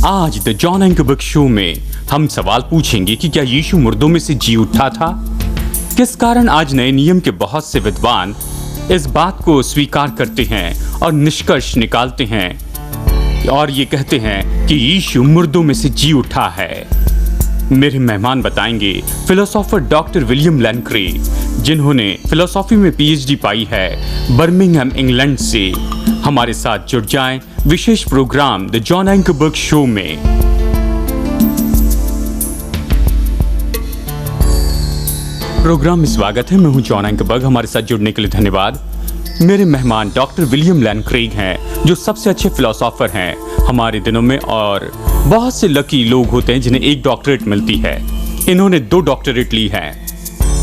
आज the John anchor book show में हम सवाल पूछेंगे कि क्या यीशु मुर्दों में से जी उठा था। किस कारण आज नए नियम के बहुत से विद्वान इस बात को स्वीकार करते हैं और निष्कर्ष निकालते हैं और ये कहते हैं कि यीशु मुर्दों में से जी उठा है। मेरे मेहमान बताएंगे फिलोसोफर डॉक्टर विलियम लेन क्रे, जिन्होंने फिलोसॉफी में पीएचडी पाई है बर्मिंघम इंग्लैंड से। हमारे साथ जुड़ जाएं विशेष program the John anchor book show में। प्रोग्राम में स्वागत है। मैं हूं जॉन एंकर। हमारे साथ जुड़ने के लिए धन्यवाद। मेरे मेहमान डॉक्टर विलियम लेन क्रेग हैं, जो सबसे अच्छे फिलोसोफर हैं हमारे दिनों में, और बहुत से लकी लोग होते हैं जिन्हें एक डॉक्टरेट मिलती है। इन्होंने 2 डॉक्टरेट ली है।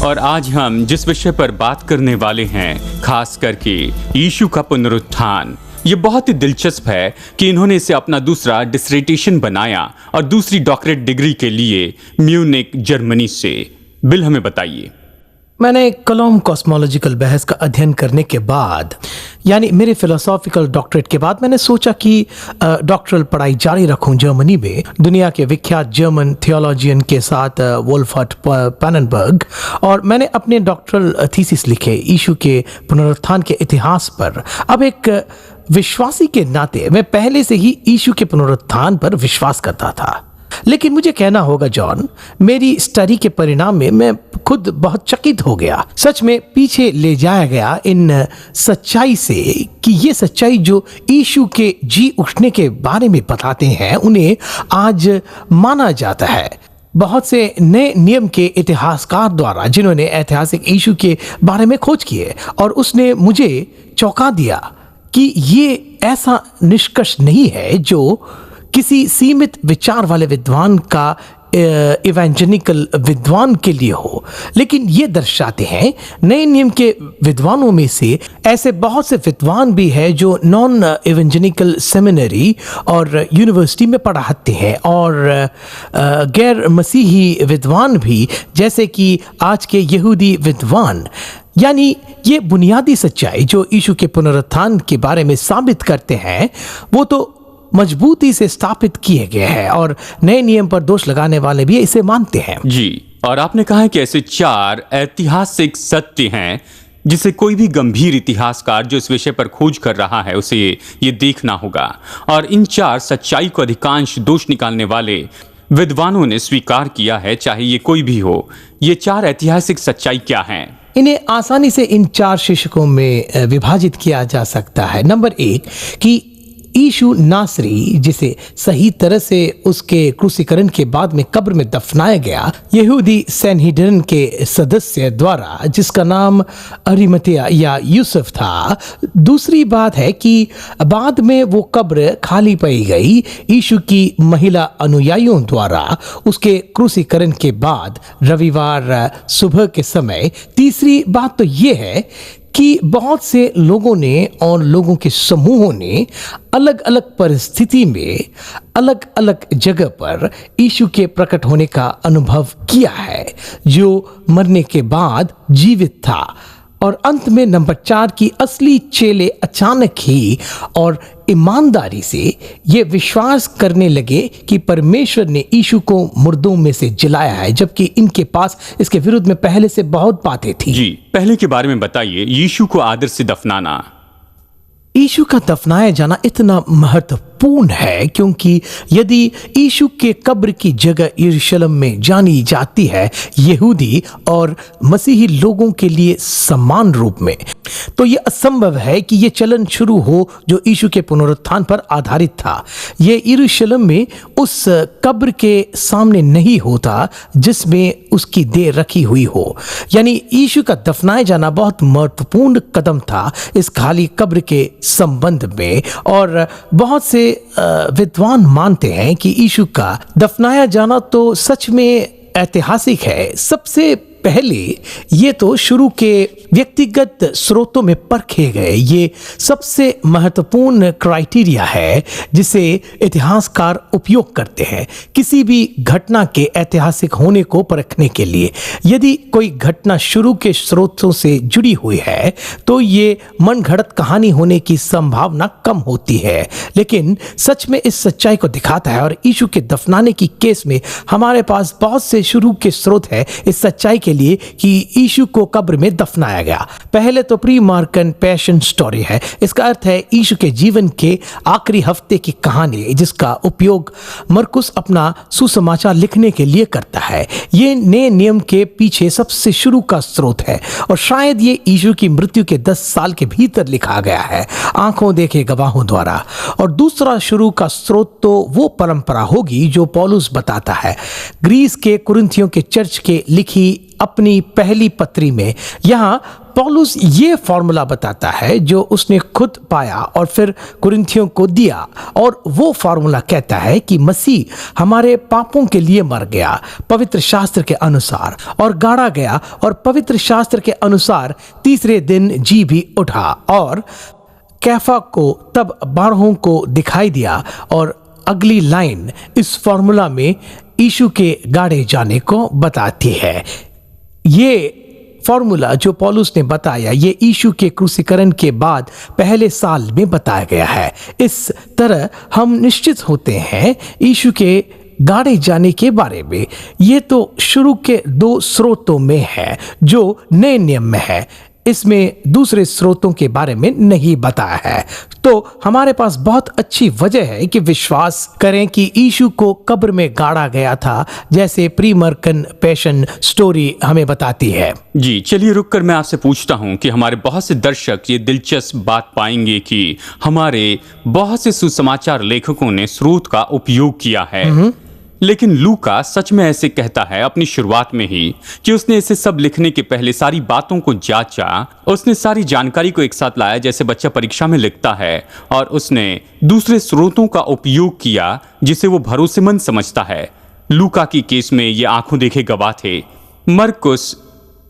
और आज हम जिस विषय पर बात करने वाले हैं, खास करके यीशु का पुनरुत्थान, ये बहुत ही दिलचस्प है कि इन्होंने इसे अपना दूसरा डिसर्टेशन बनाया और दूसरी डॉक्टरेट डिग्री के लिए म्यूनिक जर्मनी से। बिल, हमें बताइए। मैंने कलॉम कॉस्मोलॉजिकल बहस का अध्ययन करने के बाद, यानी मेरे फिलोसॉफिकल डॉक्टरेट के बाद, मैंने सोचा कि डॉक्टरल पढ़ाई जारी रखूं जर्मनी में दुनिया के विख्यात जर्मन थियोलॉजियन के साथ, वोल्फहर्ट पैननबर्ग। और मैंने अपने डॉक्टरल थीसिस लिखे यीशु के पुनरुत्थान के इतिहास पर। अब एक विश्वासी के नाते मैं पहले से ही यीशु के पुनरुत्थान पर विश्वास करता था, लेकिन मुझे कहना होगा जॉन, मेरी स्टडी के परिणाम में मैं खुद बहुत चकित हो गया। सच में पीछे ले जाया गया इन सच्चाई से कि ये सच्चाई जो यीशु के जी उठने के बारे में बताते हैं, उन्हें आज माना जाता है। बहुत से नए नियम के इतिहासकार द्वारा, जिन्होंने ऐतिहासिक यीशु के बारे में खोज किए, और उसने मुझे चौंका दिया कि ये ऐसा निष्कर्ष नहीं है जो किसी सीमित विचार वाले विद्वान का इवेंजेलिकल विद्वान के लिए हो, लेकिन ये दर्शाते हैं नए नियम के विद्वानों में से ऐसे बहुत से विद्वान भी हैं जो नॉन इवेंजेलिकल सेमिनरी और यूनिवर्सिटी में पढ़ाते हैं, और गैर मसीही विद्वान भी, जैसे कि आज के यहूदी विद्वान। यानी ये बुनियादी सच्चाई जो यीशु के पुनरुत्थान के बारे में साबित करते हैं, वो तो मजबूती से स्थापित किए गए हैं, और नए नियम पर दोष लगाने वाले भी इसे मानते हैं। जी, और आपने कहा है कि ऐसे 4 ऐतिहासिक सत्य हैं जिसे कोई भी गंभीर इतिहासकार जो इस विषय पर खोज कर रहा है उसे ये देखना होगा। और इन 4 सच्चाई को अधिकांश दोष निकालने वाले विद्वानों ने स्वीकार किया है, चाहे ये कोई भी हो। ये 4 ऐतिहासिक सच्चाई क्या हैं? इन्हें आसानी से इन 4 शीर्षकों में विभाजित किया जा सकता है। नंबर 1 कि यीशु नासरी, जिसे सही तरह से उसके क्रूसीकरण के बाद में कब्र में दफनाया गया यहूदी सैनहेड्रिन के सदस्य द्वारा, जिसका नाम अरिमतिया या यूसुफ था। दूसरी बात है कि बाद में वो कब्र खाली पाई गई यीशु की महिला अनुयायियों द्वारा उसके क्रूसीकरण के बाद रविवार सुबह के समय। तीसरी बात तो ये है कि बहुत से लोगों ने और लोगों के समूहों ने अलग अलग परिस्थिति में अलग अलग जगह पर यीशु के प्रकट होने का अनुभव किया है, जो मरने के बाद जीवित था। और अंत में नंबर 4 की असली चेले अचानक ही और ईमानदारी से ये विश्वास करने लगे कि परमेश्वर ने यीशु को मुर्दों में से जिलाया है, जबकि इनके पास इसके विरुद्ध में पहले से बहुत बातें थी। जी, पहले के बारे में बताइए। यीशु को आदर से दफनाना। यीशु का दफनाया जाना इतना महत्वपूर्ण है क्योंकि यदि यीशु के कब्र की जगह यरूशलेम में जानी जाती है यहूदी और मसीही लोगों के लिए समान रूप में, तो यह असंभव है कि यह चलन शुरू हो जो यीशु के पुनरुत्थान पर आधारित था। यह यरूशलेम में उस कब्र के सामने नहीं होता जिसमें उसकी देह रखी हुई हो। यानी यीशु का दफनाया जाना बहुत महत्वपूर्ण कदम था इस खाली कब्र के संबंध में। और बहुत से विद्वान मानते हैं कि यीशु का दफनाया जाना तो सच में ऐतिहासिक है। सबसे पहले ये तो शुरू के व्यक्तिगत स्रोतों में परखे गए ये सबसे महत्वपूर्ण क्राइटेरिया है जिसे इतिहासकार उपयोग करते हैं किसी भी घटना के ऐतिहासिक होने को परखने के लिए। यदि कोई घटना शुरू के स्रोतों से जुड़ी हुई है तो ये मनगढ़ंत कहानी होने की संभावना कम होती है, लेकिन सच में इस सच्चाई को दिखाता है। और यीशु के दफनाने की केस में हमारे पास बहुत से शुरू के स्रोत है इस सच्चाई के लिए कि यीशु को कब्र में दफनाया गया। पहले तो प्री मार्कन पैशन स्टोरी है, इसका अर्थ है यीशु के जीवन के आखिरी हफ्ते की कहानी जिसका उपयोग मरकुस अपना सुसमाचार लिखने के लिए करता है। ये नए नियम के पीछे सबसे शुरू का स्रोत है और शायद ये यीशु की मृत्यु के 10 साल के भीतर लिखा गया है आंखों देखे गवाहों द्वारा। और दूसरा शुरू का स्रोत तो वो परंपरा होगी जो पौलुस बताता है ग्रीस के कुरिन्थियों के चर्च के लिखी अपनी पहली पत्री में। यहाँ पौलुस ये फॉर्मूला बताता है जो उसने खुद पाया और फिर कुरिन्थियों को दिया, और वो फॉर्मूला कहता है कि मसीह हमारे पापों के लिए मर गया पवित्र शास्त्र के अनुसार और गाड़ा गया और पवित्र शास्त्र के अनुसार तीसरे दिन जी भी उठा और कैफा को तब 12 को दिखाई दिया। और अगली लाइन इस फॉर्मूला में यीशु के गाड़े जाने को बताती है। ये फॉर्मूला जो पौलुस ने बताया ये यीशु के क्रूसीकरण के बाद पहले साल में बताया गया है। इस तरह हम निश्चित होते हैं यीशु के गाड़े जाने के बारे में। ये तो शुरू के 2 स्रोतों में है जो नए नियम में है, इसमें दूसरे स्रोतों के बारे में नहीं बताया है। तो हमारे पास बहुत अच्छी वजह है कि विश्वास करें कि यीशु को कब्र में गाड़ा गया था जैसे प्री मार्कन पैशन स्टोरी हमें बताती है। जी चलिए रुक कर मैं आपसे पूछता हूं कि हमारे बहुत से दर्शक ये दिलचस्प बात पाएंगे कि हमारे बहुत से सुसमाचार लेखकों ने स्रोत का उपयोग किया है, लेकिन लूका सच में ऐसे कहता है अपनी शुरुआत में ही कि उसने इसे सब लिखने के पहले सारी बातों को जांचा। उसने सारी जानकारी को एक साथ लाया जैसे बच्चा परीक्षा में लिखता है, और उसने दूसरे स्रोतों का उपयोग किया जिसे वो भरोसेमंद समझता है। लूका की केस में ये आंखों देखे गवाह थे। मरकुस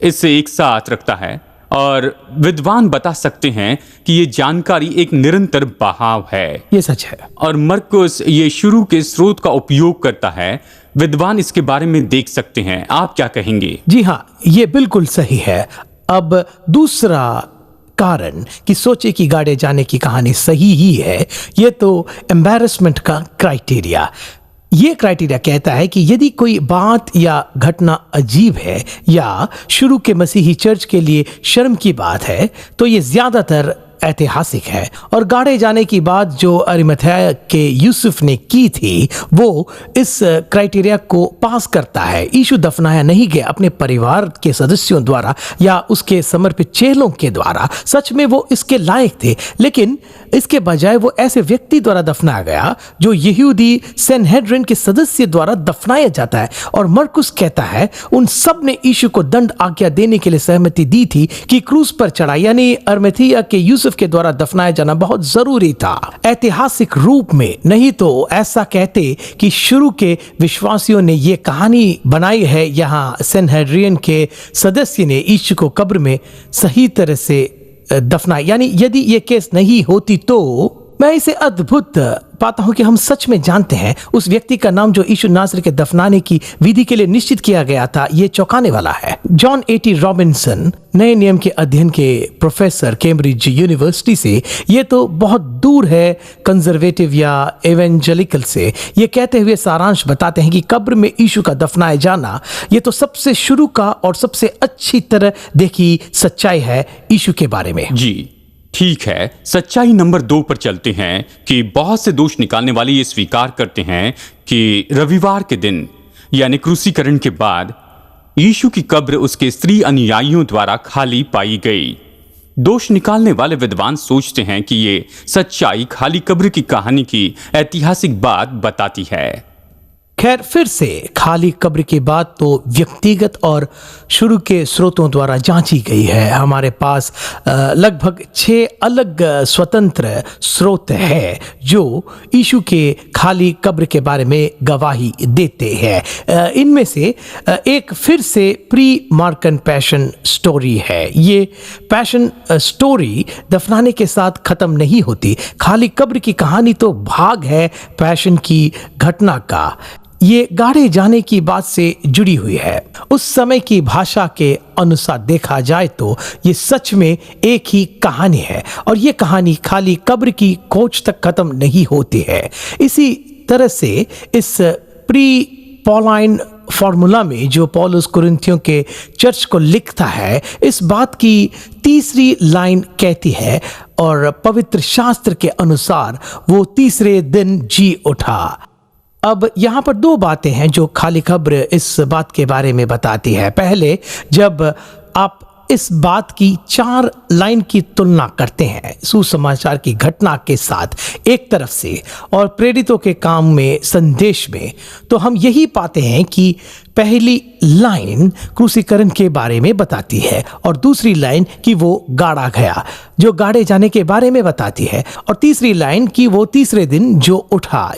इसे एक साथ रखता है और विद्वान बता सकते हैं कि ये जानकारी एक निरंतर बहाव है। ये सच है। और मरकुस ये शुरू के स्रोत का उपयोग करता है। विद्वान इसके बारे में देख सकते हैं। आप क्या कहेंगे? जी हाँ, ये बिल्कुल सही है। अब दूसरा कारण कि सोचे कि गाड़े जाने की कहानी सही ही है, ये तो एम्बैरेसमेंट का क्राइटेरिया। ये क्राइटेरिया कहता है कि यदि कोई बात या घटना अजीब है या शुरू के मसीही चर्च के लिए शर्म की बात है तो ये ज्यादातर ऐतिहासिक है। और गाड़े जाने की बात जो अरिमथाया के यूसुफ ने की थी वो इस क्राइटेरिया को पास करता है। यीशु दफनाया नहीं गया अपने परिवार के सदस्यों द्वारा या उसके समर्पित चेलों के द्वारा, सच में वो इसके लायक थे, लेकिन इसके बजाय वो ऐसे व्यक्ति द्वारा दफनाया गया जो यहूदी सैनहेड्रिन के सदस्य द्वारा दफनाया जाता है। और मरकुस कहता है उन सब ने यीशु को दंड आज्ञा देने के लिए सहमति दी थी कि क्रूस पर चढ़ा, यानी अरिमथाया के यूसुफ के द्वारा दफनाया जाना बहुत जरूरी था ऐतिहासिक रूप में। नहीं तो ऐसा कहते कि शुरू के विश्वासियों ने यह कहानी बनाई है, यहाँ सैनहेड्रिन के सदस्य ने यीशु को कब्र में सही तरह से दफनाया। यानी यदि ये केस नहीं होती तो मैं इसे अद्भुत पाता हूं कि हम सच में जानते हैं उस व्यक्ति का नाम जो यीशु नासरी के दफनाने की विधि के लिए निश्चित किया गया था। ये चौंकाने वाला है। जॉन ए.टी. रॉबिन्सन नए नियम के अध्ययन के प्रोफेसर कैम्ब्रिज यूनिवर्सिटी से, ये तो बहुत दूर है कंजर्वेटिव या एवेंजेलिकल से, ये कहते हुए सारांश बताते हैं कि कब्र में यीशु का दफनाए जाना ये तो सबसे शुरू का और सबसे अच्छी तरह देखी सच्चाई है यीशु के बारे में। जी ठीक है, सच्चाई नंबर 2 पर चलते हैं कि बहुत से दोष निकालने वाले ये स्वीकार करते हैं कि रविवार के दिन यानी क्रूसीकरण के बाद यीशु की कब्र उसके स्त्री अनुयायियों द्वारा खाली पाई गई। दोष निकालने वाले विद्वान सोचते हैं कि ये सच्चाई खाली कब्र की कहानी की ऐतिहासिक बात बताती है। खैर, फिर से खाली कब्र की बात तो व्यक्तिगत और शुरू के स्रोतों द्वारा जांची गई है। हमारे पास लगभग 6 अलग स्वतंत्र स्रोत हैं जो यीशु के खाली कब्र के बारे में गवाही देते हैं। इनमें से एक फिर से प्री मार्कन पैशन स्टोरी है। ये पैशन स्टोरी दफनाने के साथ खत्म नहीं होती। खाली कब्र की कहानी तो भाग है पैशन की घटना का। ये गाड़े जाने की बात से जुड़ी हुई है। उस समय की भाषा के अनुसार देखा जाए तो ये सच में एक ही कहानी है और ये कहानी खाली कब्र की खोज तक खत्म नहीं होती है। इसी तरह से इस प्री पॉलाइन फॉर्मूला में जो पौलुस कुरिन्थियों के चर्च को लिखता है, इस बात की तीसरी लाइन कहती है, और पवित्र शास्त्र के अनुसार वो तीसरे दिन जी उठा। अब यहाँ पर 2 बातें हैं जो खाली कब्र इस बात के बारे में बताती है। पहले, जब आप इस बात की 4 लाइन की तुलना करते हैं सुसमाचार की घटना के साथ एक तरफ से और प्रेरितों के काम में संदेश में, तो हम यही पाते हैं कि पहली लाइन क्रूसीकरण के बारे में बताती है और दूसरी लाइन कि वो गाड़ा गया, जो गाड़े जाने के बारे में बताती है, और तीसरी लाइन कि वो तीसरे दिन जो उठा,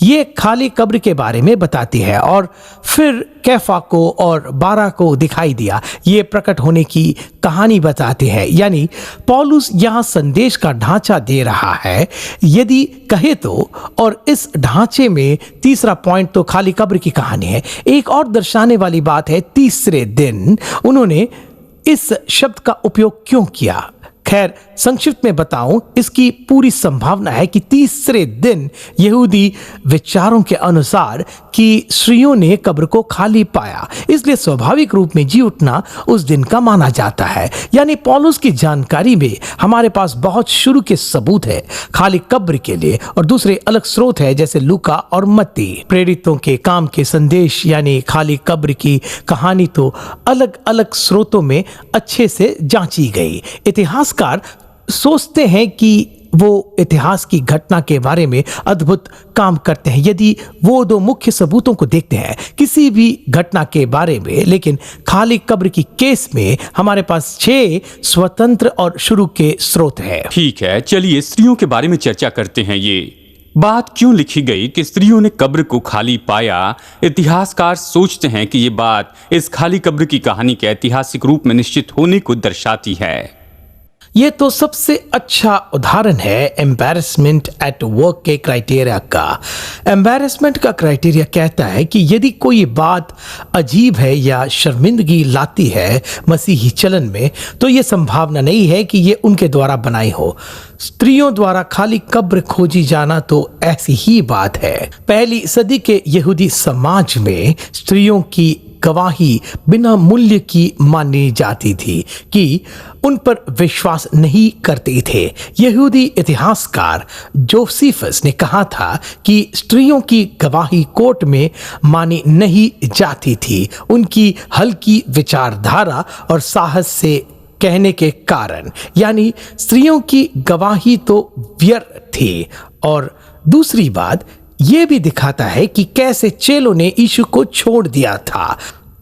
ये खाली कब्र के बारे में बताती है। और फिर कैफा को और 12 को दिखाई दिया, ये प्रकट होने की कहानी बताती है। यानी पौलुस यहाँ संदेश का ढांचा दे रहा है यदि कहे तो, और इस ढांचे में तीसरा पॉइंट तो खाली कब्र की कहानी है। एक और दर्शाने वाली बात है तीसरे दिन। उन्होंने इस शब्द का उपयोग क्यों किया? खैर, संक्षिप्त में बताऊं, इसकी पूरी संभावना है कि तीसरे दिन यहूदी विचारों के अनुसार कि स्त्रियों ने कब्र को खाली पाया, इसलिए स्वाभाविक रूप में जी उठना उस दिन का माना जाता है। यानी पौलुस की जानकारी में हमारे पास बहुत शुरू के सबूत है खाली कब्र के लिए, और दूसरे अलग स्रोत है जैसे लूका और मत्ती। प्रेरितों के काम के संदेश यानी खाली कब्र की कहानी तो अलग अलग स्रोतों में अच्छे से जांची गई। इतिहासकार सोचते हैं कि वो इतिहास की घटना के बारे में अद्भुत काम करते हैं यदि वो 2 मुख्य सबूतों को देखते हैं किसी भी घटना के बारे में। लेकिन खाली कब्र की केस में हमारे पास 6 स्वतंत्र और शुरू के स्रोत हैं। ठीक है, चलिए स्त्रियों के बारे में चर्चा करते हैं। ये बात क्यों लिखी गई कि स्त्रियों ने कब्र को खाली पाया? इतिहासकार सोचते हैं कि ये बात इस खाली कब्र की कहानी के ऐतिहासिक रूप में निश्चित होने को दर्शाती है। ये तो सबसे अच्छा उदाहरण है एम्बैरेसमेंट एट वर्क के क्राइटेरिया का। एम्बैरेसमेंट का क्राइटेरिया कहता है कि यदि कोई बात अजीब है या शर्मिंदगी लाती है मसीही चलन में, तो ये संभावना नहीं है कि ये उनके द्वारा बनाई हो। स्त्रियों द्वारा खाली कब्र खोजी जाना तो ऐसी ही बात है। पहली सदी के यहूदी समाज में स्त्रियों की गवाही बिना मूल्य की मानी जाती थी कि उन पर विश्वास नहीं करते थे। यहूदी इतिहासकार जोसेफस ने कहा था कि स्त्रियों की गवाही कोर्ट में मानी नहीं जाती थी, उनकी हल्की विचारधारा और साहस से कहने के कारण। यानी स्त्रियों की गवाही तो व्यर्थ थी। और दूसरी बात ये भी दिखाता है कि कैसे चेलों ने यीशु को छोड़ दिया था।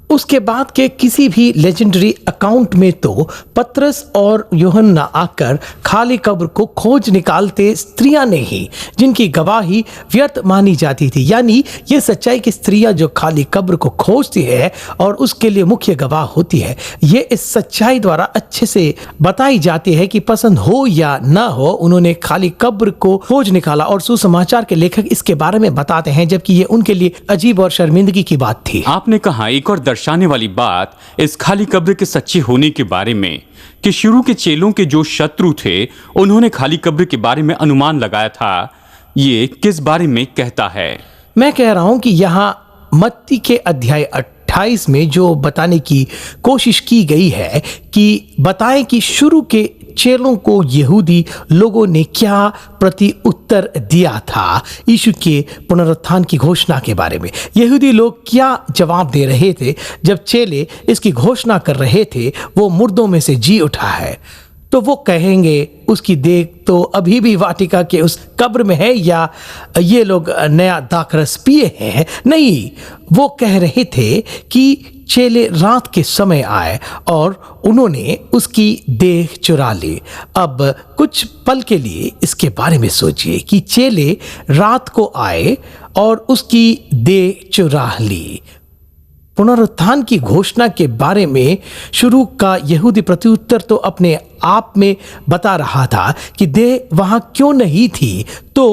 उसके बाद के किसी भी लेजेंडरी अकाउंट में तो पतरस और यूहन्ना आकर खाली कब्र को खोज निकालते स्त्रियां ने ही, जिनकी गवाही व्यर्थ मानी जाती थी। यानी ये सच्चाई कि स्त्रियां जो खाली कब्र को खोजती है और उसके लिए मुख्य गवाह होती है, ये इस सच्चाई द्वारा अच्छे से बताई जाती है कि पसंद हो या ना हो, उन्होंने खाली कब्र को खोज निकाला। और सुसमाचार के लेखक इसके बारे में बताते हैं, जबकि ये उनके लिए अजीब और शर्मिंदगी की बात थी। आपने कहा एक और दर्शाने वाली बात इस खाली कब्र के सच्चे होने के बारे में कि शुरू के चेलों के जो शत्रु थे उन्होंने खाली कब्र के बारे में अनुमान लगाया था। ये किस बारे में कहता है? मैं कह रहा हूं कि यहाँ मत्ती के अध्याय 28 में जो बताने की कोशिश की गई है कि बताएं कि शुरू के चेलों को यहूदी लोगों ने क्या प्रति उत्तर दिया था यीशु के पुनरुत्थान की घोषणा के बारे में। यहूदी लोग क्या जवाब दे रहे थे जब चेले इसकी घोषणा कर रहे थे वो मुर्दों में से जी उठा है। तो वो कहेंगे उसकी देह तो अभी भी वाटिका के उस कब्र में है, या ये लोग नया दाखरस पिए हैं। नहीं, वो कह रहे थे कि चेले रात के समय आए और उन्होंने उसकी देह चुरा ली। अब कुछ पल के लिए इसके बारे में सोचिए कि चेले रात को आए और उसकी देह चुरा ली। पुनरुत्थान की घोषणा के बारे में शुरू का यहूदी प्रत्युत्तर तो अपने आप में बता रहा था कि देह वहां क्यों नहीं थी। तो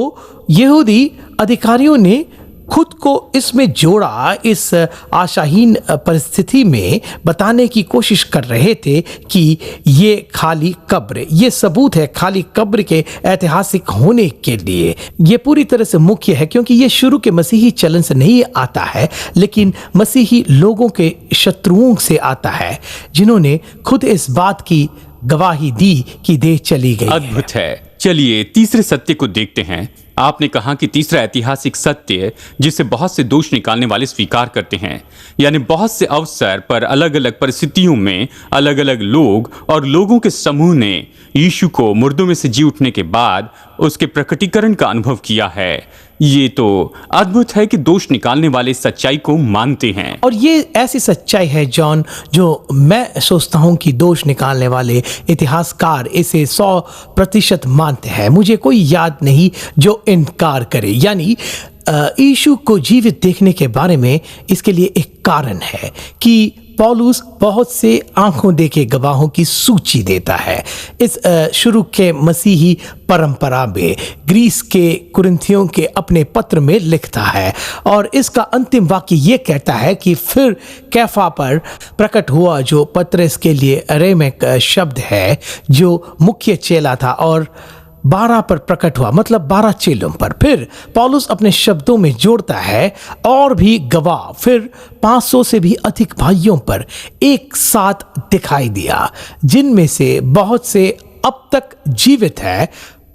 यहूदी अधिकारियों ने खुद को इसमें जोड़ा, इस आशाहीन परिस्थिति में बताने की कोशिश कर रहे थे कि ये खाली कब्र, ये सबूत है खाली कब्र के ऐतिहासिक होने के लिए। ये पूरी तरह से मुख्य है क्योंकि ये शुरू के मसीही चलन से नहीं आता है, लेकिन मसीही लोगों के शत्रुओं से आता है जिन्होंने खुद इस बात की गवाही दी कि देह चली गई। अद्भुत है। चलिए तीसरे सत्य को देखते हैं। आपने कहा कि तीसरा ऐतिहासिक सत्य जिसे बहुत से दोष निकालने वाले स्वीकार करते हैं, यानी बहुत से अवसर पर अलग अलग परिस्थितियों में अलग अलग लोग और लोगों के समूह ने यीशु को मुर्दों में से जी उठने के बाद उसके प्रकटीकरण का अनुभव किया है। ये तो अद्भुत है कि दोष निकालने वाले सच्चाई को मानते हैं। और ये ऐसी सच्चाई है जॉन, जो मैं सोचता हूं कि दोष निकालने वाले इतिहासकार इसे 100% मानते हैं। मुझे कोई याद नहीं जो इनकार करे। यानी यीशु को जीवित देखने के बारे में इसके लिए एक कारण है कि पौलुस बहुत से आंखों देखे गवाहों की सूची देता है। इस शुरू के मसीही परंपरा में ग्रीस के कुरिन्थियों के अपने पत्र में लिखता है और इसका अंतिम वाक्य ये कहता है कि फिर कैफा पर प्रकट हुआ, जो पतरस के लिए अरेमिक शब्द है जो मुख्य चेला था, और 12 पर प्रकट हुआ, मतलब 12 चेलों पर। फिर पौलुस अपने शब्दों में जोड़ता है और भी गवाह, फिर 500 से भी अधिक भाइयों पर एक साथ दिखाई दिया, जिनमें से बहुत से अब तक जीवित है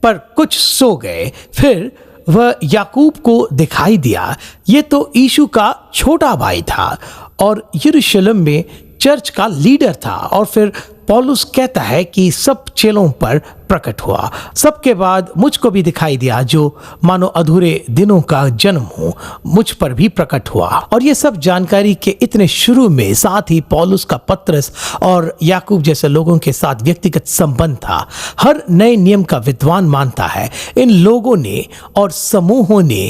पर कुछ सो गए। फिर वह याकूब को दिखाई दिया। ये तो यीशु का छोटा भाई था और यरूशलेम में चर्च का लीडर था। और फिर पौलुस कहता है कि सब चेलों पर प्रकट हुआ। सबके बाद मुझको भी दिखाई दिया, जो मानो अधूरे दिनों का जन्म हो, मुझ पर भी प्रकट हुआ। और ये सब जानकारी के इतने शुरू में साथ ही पौलुस का पतरस और याकूब जैसे लोगों के साथ व्यक्तिगत संबंध था। हर नए नियम का विद्वान मानता है इन लोगों ने और समूहों ने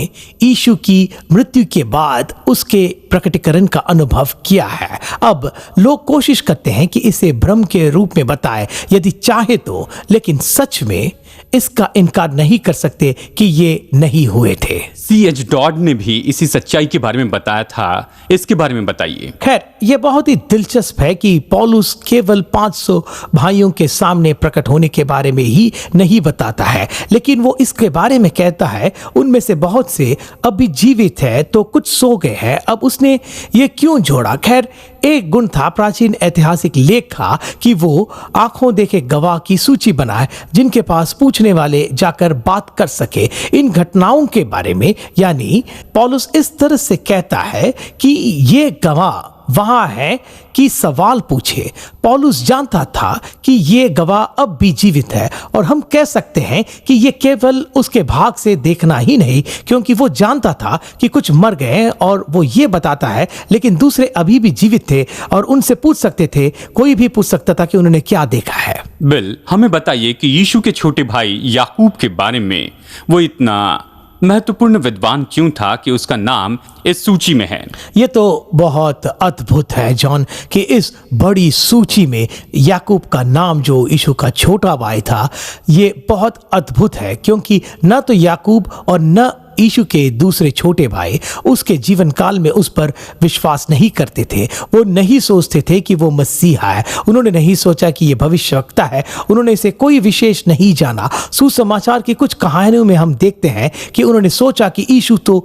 यीशु की मृत्यु के बाद उसके प्रकटीकरण का अनुभव किया है। अब लोग कोशिश करते हैं कि इसे भ्रम के रूप में बताए यदि चाहे तो, लेकिन सच में इसका इनकार नहीं कर सकते कि ये नहीं हुए थे। C.H. डॉड ने भी इसी सच्चाई के बारे में बताया था। इसके बारे में बताइए। खैर, यह बहुत ही दिलचस्प है कि पौलुस केवल 500 भाइयों के सामने प्रकट होने के बारे में ही नहीं बताता है, लेकिन वो इसके बारे में कहता है उनमें से बहुत से अभी जीवित है तो कुछ सो गए हैं। अब उसने ये क्यों जोड़ा? खैर, एक गुण था प्राचीन ऐतिहासिक लेख का कि वो आंखों देखे गवाह की सूची बनाए जिनके पास पूछने वाले जाकर बात कर सके इन घटनाओं के बारे में। यानी पौलुस इस तरह से कहता है कि ये गवाह वहां है कि सवाल पूछे। पौलुस जानता था कि ये गवाह अब भी जीवित है और हम कह सकते हैं कि ये केवल उसके भाग से देखना ही नहीं, क्योंकि वो जानता था कि कुछ मर गए और वो ये बताता है, लेकिन दूसरे अभी भी जीवित थे और उनसे पूछ सकते थे। कोई भी पूछ सकता था कि उन्होंने क्या देखा है। बिल, हमें बताइए कि यीशु के छोटे भाई याकूब के बारे में वो इतना महत्वपूर्ण विद्वान क्यों था कि उसका नाम इस सूची में है? ये तो बहुत अद्भुत है जॉन कि इस बड़ी सूची में याकूब का नाम, जो यीशु का छोटा भाई था, ये बहुत अद्भुत है क्योंकि न तो याकूब और न यीशु के दूसरे छोटे भाई उसके जीवन काल में उस पर विश्वास नहीं करते थे। वो नहीं सोचते थे कि वो मसीहा है। उन्होंने नहीं सोचा कि ये भविष्यवक्ता है। उन्होंने इसे कोई विशेष नहीं जाना। सुसमाचार की कुछ कहानियों में हम देखते हैं कि उन्होंने सोचा कि यीशु तो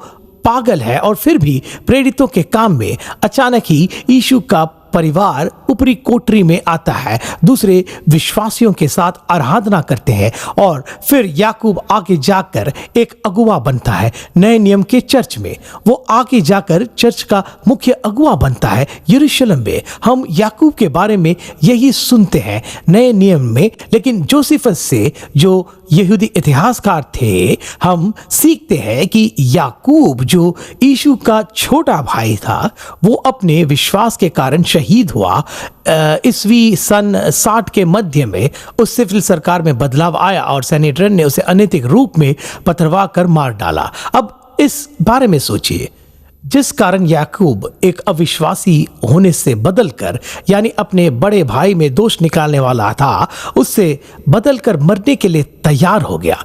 पागल है, और फिर भी प्रेरितों के काम में अचानक ही यीशु का परिवार ऊपरी कोठरी में आता है, दूसरे विश्वासियों के साथ आराधना करते हैं और फिर याकूब आगे जाकर एक अगुवा बनता है नए नियम के चर्च में। वो आगे जाकर चर्च का मुख्य अगुवा बनता है यरूशलेम में। हम याकूब के बारे में यही सुनते हैं नए नियम में, लेकिन जोसेफस से जो यहूदी इतिहासकार थे हम सीखते हैं कि याकूब जो यीशु का छोटा भाई था वो अपने विश्वास के कारण शहीद हुआ। ईस्वी सन 60 के मध्य में उस सिविल सरकार में बदलाव आया और सेनेटरन ने उसे अनैतिक रूप में पथरवा कर मार डाला। अब इस बारे में सोचिए, जिस कारण याकूब एक अविश्वासी होने से बदलकर यानी अपने बड़े भाई में दोष निकालने वाला था, उससे बदलकर मरने के लिए तैयार हो गया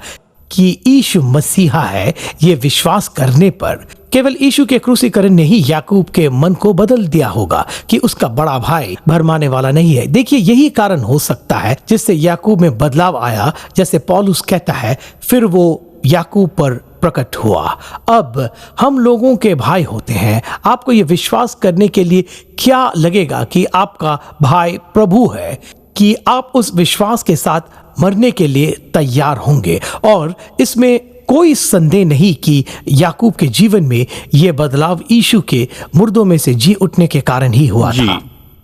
कि यीशु मसीहा है। ये विश्वास करने पर केवल यीशु के क्रूसीकरण ने ही याकूब के मन को बदल दिया होगा कि उसका बड़ा भाई भरमाने वाला नहीं है। देखिए, यही कारण हो सकता है जिससे याकूब में बदलाव आया। जैसे पौलुस कहता है, फिर वो याकूब पर प्रकट हुआ। अब हम लोगों के भाई होते हैं। आपको ये विश्वास करने के लिए क्या लगेगा कि आपका भाई प्रभु है, कि आप उस विश्वास के साथ मरने के लिए तैयार होंगे। और इसमें कोई संदेह नहीं कि याकूब के जीवन में यह बदलाव यीशु के मुर्दों में से जी उठने के कारण ही हुआ था।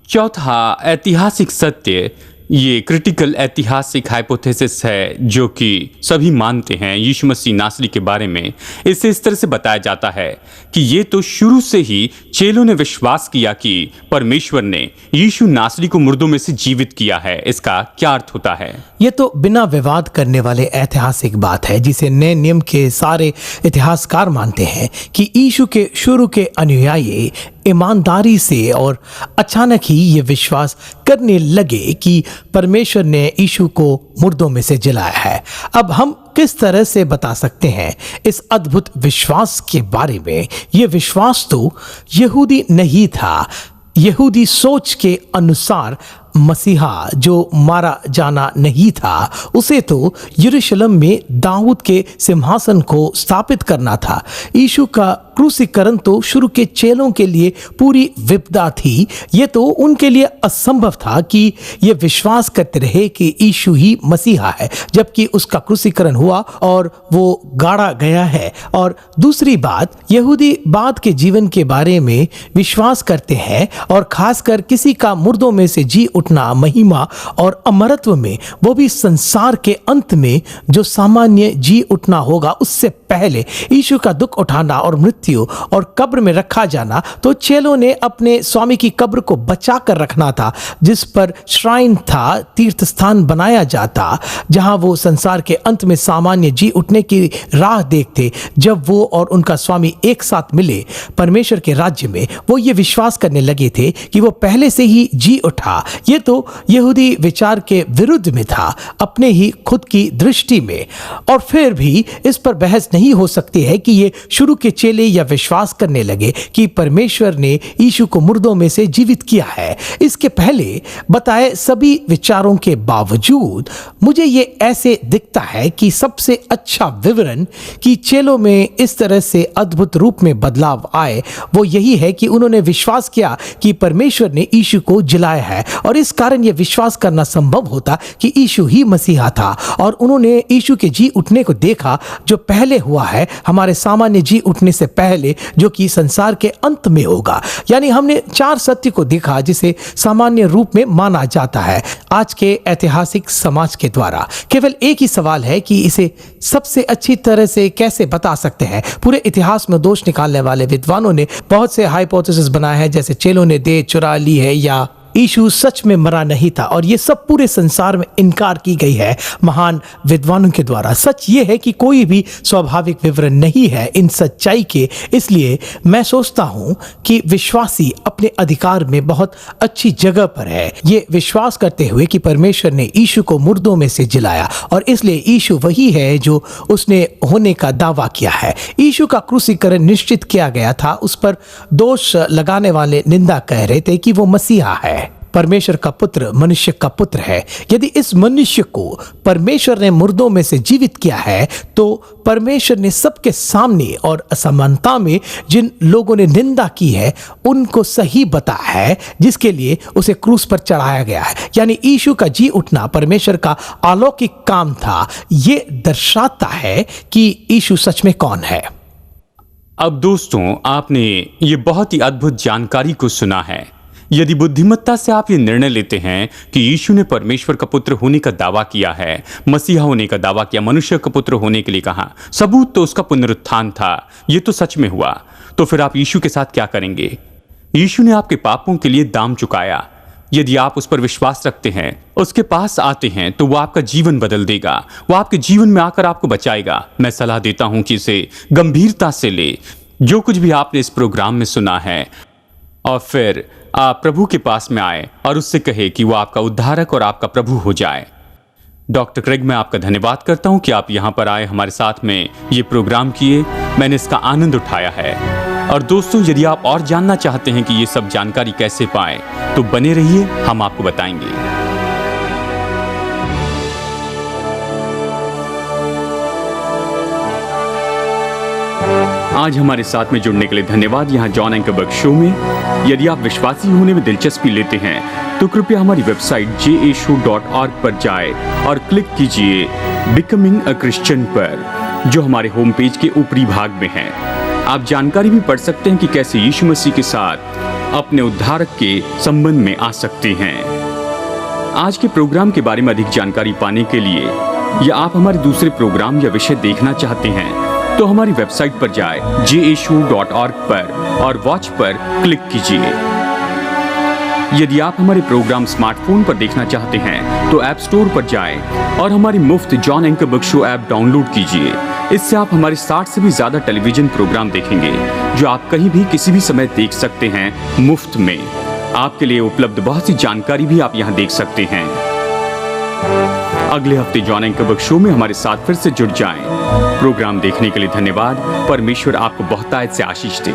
चौथा ऐतिहासिक सत्य, ये क्रिटिकल ऐतिहासिक हाइपोथेसिस है जो कि सभी मानते हैं यीशु मसीह नासरी के बारे में। इसे इस तरह से बताया जाता है कि ये तो शुरू से ही चेलों ने विश्वास किया कि परमेश्वर ने यीशु नासरी को मुर्दों में से जीवित किया है। इसका क्या अर्थ होता है? ये तो बिना विवाद करने वाले ऐतिहासिक बात है जिसे नए नियम के सारे इतिहासकार मानते हैं कि यीशु के शुरू के अनुयायी ईमानदारी से और अचानक ही ये विश्वास करने लगे कि परमेश्वर ने यीशु को मुर्दों में से जिलाया है। अब हम किस तरह से बता सकते हैं इस अद्भुत विश्वास के बारे में? ये विश्वास तो यहूदी नहीं था। यहूदी सोच के अनुसार मसीहा जो मारा जाना नहीं था, उसे तो यरूशलेम में दाऊद के सिंहासन को स्थापित करना था। यीशु का क्रूसीकरण तो शुरू के चेलों के लिए पूरी विपदा थी। ये तो उनके लिए असंभव था कि ये विश्वास करते रहे कि यीशु ही मसीहा है, जबकि उसका क्रूसीकरण हुआ और वो गाड़ा गया है। और दूसरी बात, यहूदी बाद के जीवन के बारे में विश्वास करते हैं और खासकर किसी का मुर्दों में से जी उठना, महिमा और अमरत्व में, वो भी संसार के अंत में जो सामान्य जी उठना होगा, उससे पहले यीशु का दुख उठाना और मृत्यु और कब्र में रखा जाना। तो चेलों ने अपने स्वामी की कब्र को बचा कर रखना था, जिस पर श्राइन था, तीर्थ स्थान बनाया जाता, जहां वो संसार के अंत में सामान्य जी उठने की राह देखते। जब वो और उनका स्वामी एक साथ मिले परमेश्वर के राज्य में, वो ये विश्वास करने लगे थे कि वो पहले से ही जी उठा। ये तो यहूदी विचार के विरुद्ध में था, अपने ही खुद की दृष्टि में। और फिर भी इस पर बहस नहीं हो सकती है कि ये शुरू के चेले या विश्वास करने लगे कि परमेश्वर ने यीशु को मुर्दों में से जीवित किया है। इसके पहले बताए सभी विचारों के बावजूद मुझे ये ऐसे दिखता है कि सबसे अच्छा विवरण कि चेलों में इस तरह से अद्भुत रूप में बदलाव आए, वो यही है कि उन्होंने विश्वास किया कि परमेश्वर ने यीशु को जिलाया है। और इस कारण यह विश्वास करना संभव होता कि यीशु ही मसीहा था। और उन्होंने यीशु के जी उठने को देखा जो पहले हुआ है, हमारे सामान्य जी उठने से पहले, जो कि संसार के अंत में होगा। यानी हमने चार सत्य को देखा जिसे सामान्य रूप में माना जाता है आज के ऐतिहासिक समाज के द्वारा। केवल एक ही सवाल है कि इसे सबसे अच्छी तरह से कैसे बता सकते हैं। पूरे इतिहास में दोष निकालने वाले विद्वानों ने बहुत से हाइपोथेसिस बनाए हैं, जैसे चेलों ने देह चुरा ली है या यीशु सच में मरा नहीं था। और ये सब पूरे संसार में इनकार की गई है महान विद्वानों के द्वारा। सच ये है कि कोई भी स्वाभाविक विवरण नहीं है इन सच्चाई के। इसलिए मैं सोचता हूं कि विश्वासी अपने अधिकार में बहुत अच्छी जगह पर है, ये विश्वास करते हुए कि परमेश्वर ने यीशु को मुर्दों में से जिलाया और इसलिए यीशु वही है जो उसने होने का दावा किया है। यीशु का क्रूसीकरण निश्चित किया गया था। उस पर दोष लगाने वाले निंदा कह रहे थे कि वो मसीहा है। परमेश्वर का पुत्र मनुष्य का पुत्र है। यदि इस मनुष्य को परमेश्वर ने मुर्दों में से जीवित किया है तो परमेश्वर ने सबके सामने और असमानता में जिन लोगों ने निंदा की है उनको सही बताया है, जिसके लिए उसे क्रूस पर चढ़ाया गया है। यानी यीशु का जी उठना परमेश्वर का अलौकिक काम था। ये दर्शाता है कि यीशु सच में कौन है। अब दोस्तों, आपने ये बहुत ही अद्भुत जानकारी को सुना है। यदि बुद्धिमत्ता से आप ये निर्णय लेते हैं कि यीशु ने परमेश्वर का पुत्र होने का दावा किया है, मसीहा होने का दावा किया, मनुष्य का पुत्र होने के लिए कहा, सबूत तो उसका पुनरुत्थान था, ये तो सच में हुआ, तो फिर आप यीशु के साथ क्या करेंगे? यीशु ने आपके पापों के लिए दाम चुकाया। यदि आप उस पर विश्वास रखते हैं, उसके पास आते हैं, तो वो आपका जीवन बदल देगा। वो आपके जीवन में आकर आपको बचाएगा। मैं सलाह देता हूं कि इसे गंभीरता से ले, जो कुछ भी आपने इस प्रोग्राम में सुना है, और फिर आप प्रभु के पास में आए और उससे कहे कि वो आपका उद्धारक और आपका प्रभु हो जाए। डॉक्टर क्रेग, मैं आपका धन्यवाद करता हूं कि आप यहां पर आए, हमारे साथ में ये प्रोग्राम किए। मैंने इसका आनंद उठाया है। और दोस्तों, यदि आप और जानना चाहते हैं कि ये सब जानकारी कैसे पाएं, तो बने रहिए, हम आपको बताएंगे। आज हमारे साथ में जुड़ने के लिए धन्यवाद यहाँ जॉन एंकरबर्ग शो में। यदि आप विश्वासी होने में दिलचस्पी लेते हैं तो कृपया हमारी वेबसाइट jashow.org पर जाए और क्लिक कीजिए बिकमिंग अ क्रिश्चियन पर, जो हमारे होम पेज के ऊपरी भाग में है। आप जानकारी भी पढ़ सकते हैं कि कैसे यीशु मसीह के साथ अपने उद्धारक के संबंध में आ सकते हैं। आज के प्रोग्राम के बारे में अधिक जानकारी पाने के लिए या आप हमारे दूसरे प्रोग्राम या विषय देखना चाहते हैं तो हमारी वेबसाइट पर जाए jashow.org पर और वॉच पर क्लिक कीजिए। यदि आप हमारे प्रोग्राम स्मार्टफोन पर देखना चाहते हैं तो ऐप स्टोर पर जाएं और हमारी मुफ्त जॉन एंकरबर्ग शो ऐप डाउनलोड कीजिए। इससे आप हमारे 60 से भी ज्यादा टेलीविजन प्रोग्राम देखेंगे, जो आप कहीं भी किसी भी समय देख सकते हैं मुफ्त में। आपके लिए उपलब्ध बहुत सी जानकारी भी आप यहाँ देख सकते हैं। अगले हफ्ते जॉन एंकरबर्ग शो में हमारे साथ फिर से जुड़ जाएं। प्रोग्राम देखने के लिए धन्यवाद। परमेश्वर आपको बहुतायत से आशीष दे।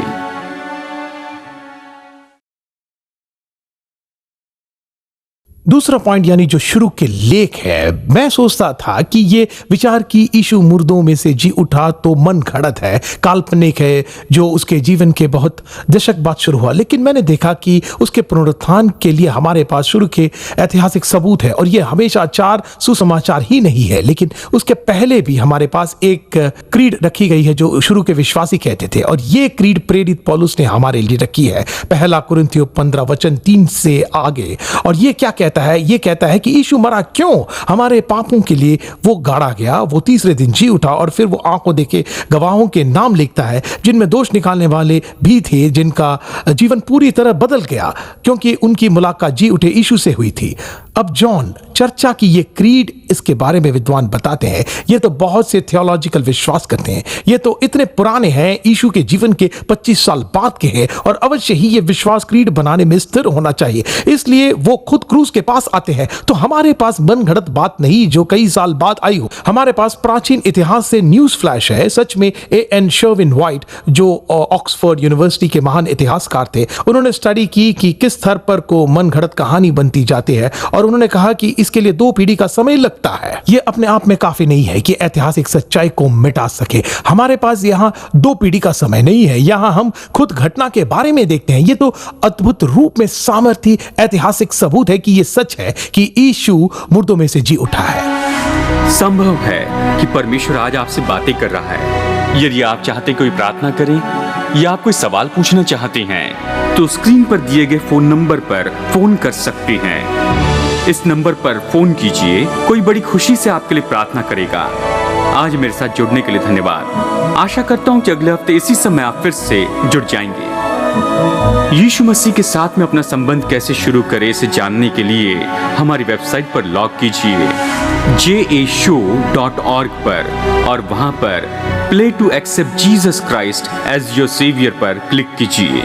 दूसरा पॉइंट यानी जो शुरू के लेख है, मैं सोचता था कि ये विचार की यीशु मुर्दों में से जी उठा तो मन घड़त है, काल्पनिक है, जो उसके जीवन के बहुत दशक बाद शुरू हुआ। लेकिन मैंने देखा कि उसके पुनरुत्थान के लिए हमारे पास शुरू के ऐतिहासिक सबूत है। और ये हमेशा चार सुसमाचार ही नहीं है, लेकिन उसके पहले भी हमारे पास एक क्रीड रखी गई है जो शुरू के विश्वासी कहते थे। और ये क्रीड प्रेरित पौलुस ने हमारे लिए रखी है, 1 कुरिन्थियों 15:3 से आगे। और ये क्या कहता है? ये कहता है कि यीशु मरा क्यों? हमारे पापों के लिए वो गाड़ा गया, वो तीसरे दिन जी उठा, और फिर वो आंखों देखे गवाहों के नाम लिखता है, जिनमें दोष निकालने वाले भी थे, जिनका जीवन पूरी तरह बदल गया क्योंकि उनकी मुलाकात जी उठे यीशु से हुई थी। अब जॉन चर्चा की ये क्रीड, इसके बारे में विद्वान बताते हैं, ये तो बहुत से थियोलॉजिकल विश्वास करते हैं, ये तो इतने पुराने हैं, यीशु के जीवन के 25 साल बाद के हैं, और अवश्य ही ये विश्वास क्रीड बनाने में स्थिर होना चाहिए। इसलिए वो खुद क्रूस के पास आते हैं। तो हमारे पास मनगढ़ंत बात नहीं जो कई साल बाद आई हो। हमारे पास प्राचीन इतिहास से न्यूज फ्लैश है। सच में A.N. शर्विन व्हाइट, जो ऑक्सफोर्ड यूनिवर्सिटी के महान इतिहासकार थे, उन्होंने स्टडी की कि किस स्तर पर को मनगढ़ंत कहानी बनती जाती है, और उन्होंने कहा कि इसके लिए 2 पीढ़ी का समय लगता है। यह अपने आप में काफी नहीं है कि ऐतिहासिक सच्चाई को मिटा सके। हमारे पास यहाँ 2 पीढ़ी का समय नहीं है, यहाँ हम खुद घटना के बारे में देखते हैं। ये तो अद्भुत रूप में सामर्थ्य ऐतिहासिक सबूत है कि यह सच है कि यीशु मुर्दों में से जी उठा है। संभव है कि परमेश्वर आज आपसे बातें कर रहा है। यदि आप चाहते कोई प्रार्थना करें या आप कोई सवाल पूछना चाहते हैं तो स्क्रीन पर दिए गए फोन नंबर पर फोन कर सकते हैं। इस नंबर पर फोन कीजिए, कोई बड़ी खुशी से आपके लिए प्रार्थना करेगा। आज मेरे साथ जुड़ने के लिए धन्यवाद। आशा करता हूं कि अगले हफ्ते इसी समय आप फिर से जुड़ जाएंगे। यीशु मसीह के साथ में अपना संबंध कैसे शुरू करें, इसे जानने के लिए हमारी वेबसाइट पर लॉग कीजिए jashow.org पर, और वहां पर play to accept Jesus Christ as your saviour पर क्लिक कीजिए।